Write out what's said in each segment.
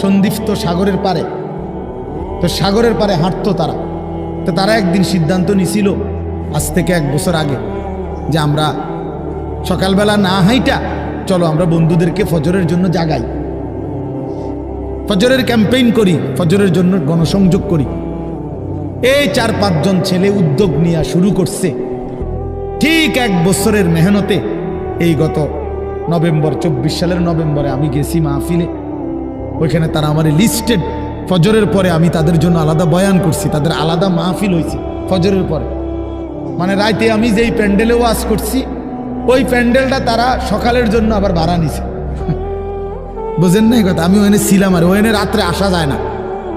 সন্দ্বীপ তো সাগরের পারে, তো সাগরের পারে হাঁটতো তারা। তো তারা একদিন সিদ্ধান্ত নিছিল আজ থেকে 1 বছর আগে যে আমরা সকালবেলা না হাইটা চলো আমরা বন্ধুদেরকে ফজরের জন্য জাগাই, ফজরের ক্যাম্পেইন করি, ফজরের জন্য গণসংযোগ করি। এই 4-5 জন ছেলে উদ্যোগ নেওয়া শুরু করছে। ঠিক 1 বছরের মেহনতে এই গত নভেম্বর 24 সালের নভেম্বরে আমি গেছি মাহফিলে। ওইখানে তারা আমার লিস্টেড, ফজরের পরে আমি তাদের জন্য আলাদা বয়ান করছি, তাদের আলাদা মাহফিল হয়েছে ফজরের পরে। মানে রাইতে আমি যেই প্যান্ডেলে ওয়াজ করছি ওই প্যান্ডেলটা তারা সকালের জন্য আবার ভাড়া নিছে। বুঝেন না এই কথা? আমি ওখানে ছিলাম, আর ওখানে রাত্রে আসা যায় না,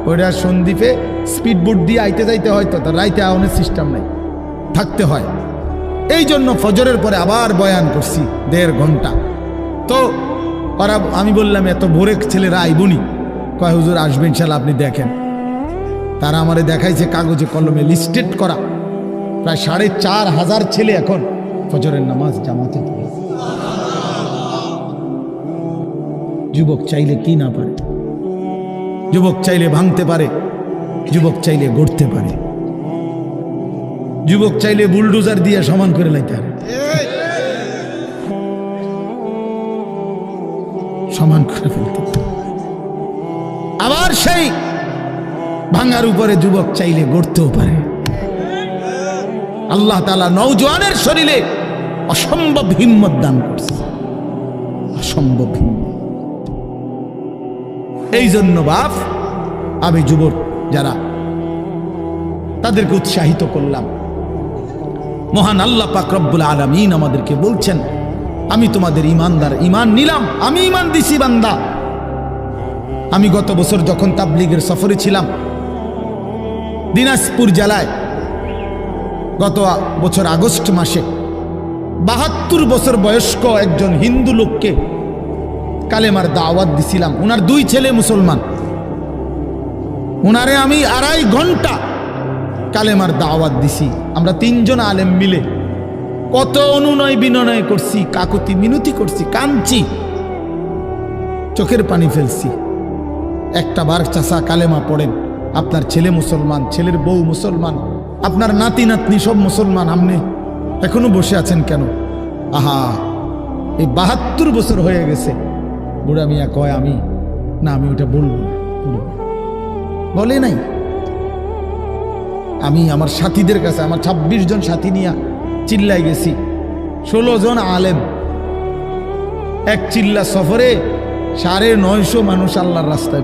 ওইটা সন্দ্বীপে স্পিড বোট দিয়ে আইতে যাইতে হয়, তো তার রাইতে আওয়ানোর সিস্টেম নেই, থাকতে হয়। এই জন্য ফজরের পরে আবার বয়ান করছি 1.5 ঘন্টা। তো ওরা, আমি বললাম এত ভোরে ছেলেরা আইবুনি, কয় হুজুর আসবেন ইনশাআল্লাহ, আপনি দেখেন। তারা আমারে দেখাইছে কাগজে কলমে লিস্টেড করা প্রায় 4,500 ছেলে এখন ফজরের নামাজ জামাতে পড়ে। যুবক চাইলে কি না পারে, যুবক চাইলে ভাঙতে পারে, যুবক চাইলে গড়তে পারে, যুবক চাইলে বুলডোজার দিয়ে সমান করে লাইতে পারে, সমান করে ফেলতে পারে। আবার সেই ভাঙার উপরে যুবক চাইলে গড়তেও পারে। আল্লাহ তাআলা নওজোয়ানের শরীরে অসম্ভব হিম্মত দান করছে, অসম্ভব হিম্মত। এই জন্য বাপ আমি যুবক যারা তাদেরকে উৎসাহিত করলাম। মহান আল্লাহ পাক রব্বুল আলামিন আমাদেরকে বলছেন, আমি তোমাদের ইমানদার, ইমান নিলাম, আমি ইমান দিছি বান্দা। আমি গত বছর যখন তাবলীগের সফরে ছিলাম দিনাজপুর জেলায়, গত বছর আগস্ট মাসে 72 বছর বয়স্ক একজন হিন্দু লোককে কালেমার দাওয়াত দিছিলাম। ওনার 2 ছেলে মুসলমান, ওনারে আমি 2.5 ঘন্টা কালেমার দাওয়াত দিছি। আমরা 3 জন আলেম মিলে কত অনুনয় বিনয় করছি, কাকুতি মিনতি করছি, কাঁদছি, চোখের পানি ফেলছি। একটা বার চাচা কালেমা পড়েন, আপনার ছেলে মুসলমান, ছেলের বউ মুসলমান, আপনার নাতি নাতনি সব মুসলমান, আপনি এখনো বসে আছেন কেন? আহা, এই 72 বছর হয়ে গেছে। বুড়া মিয়া কয় আমি ওটা বলবো না, বলে নাই। আমি আমার সাথীদের কাছে, আমার 26 জন সাথী নিয়ে চিল্লাই গেছি, 16 জন আলেম, এক চিল্লা সফরে 950 মানুষ আল্লাহর রাস্তায়